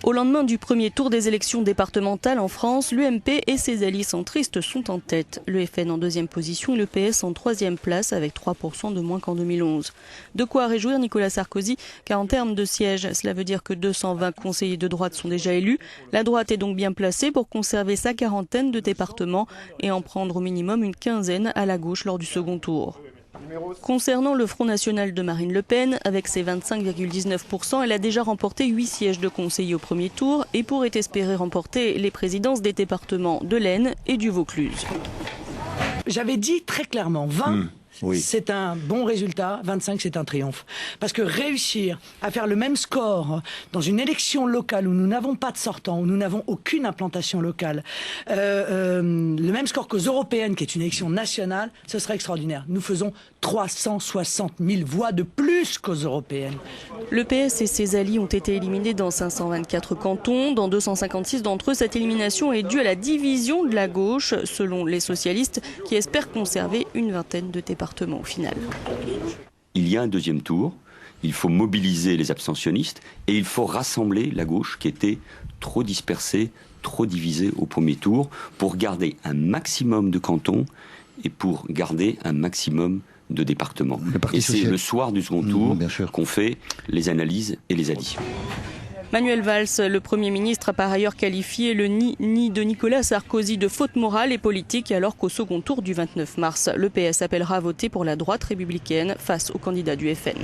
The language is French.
Au lendemain du premier tour des élections départementales en France, l'UMP et ses alliés centristes sont en tête. Le FN en deuxième position et le PS en troisième place avec 3% de moins qu'en 2011. De quoi réjouir Nicolas Sarkozy, car en termes de sièges, cela veut dire que 220 conseillers de droite sont déjà élus. La droite est donc bien placée pour conserver sa quarantaine de départements et en prendre au minimum une quinzaine à la gauche lors du second tour. Concernant le Front National de Marine Le Pen, avec ses 25,19%, elle a déjà remporté 8 sièges de conseillers au premier tour et pourrait espérer remporter les présidences des départements de l'Aisne et du Vaucluse. J'avais dit très clairement 20. Oui. C'est un bon résultat, 25 c'est un triomphe. Parce que réussir à faire le même score dans une élection locale où nous n'avons pas de sortant, où nous n'avons aucune implantation locale, le même score qu'aux européennes, qui est une élection nationale, ce serait extraordinaire. Nous faisons 360 000 voix de plus qu'aux européennes. Le PS et ses alliés ont été éliminés dans 524 cantons. Dans 256 d'entre eux, cette élimination est due à la division de la gauche, selon les socialistes, qui espèrent conserver une vingtaine de départements au final. Il y a un deuxième tour, il faut mobiliser les abstentionnistes et il faut rassembler la gauche qui était trop dispersée, trop divisée au premier tour pour garder un maximum de cantons et pour garder un maximum de départements. Et c'est le soir du second tour qu'on fait les analyses et les additions. Manuel Valls, le Premier ministre, a par ailleurs qualifié le ni de Nicolas Sarkozy de faute morale et politique, alors qu'au second tour du 29 mars, le PS appellera à voter pour la droite républicaine face au candidat du FN.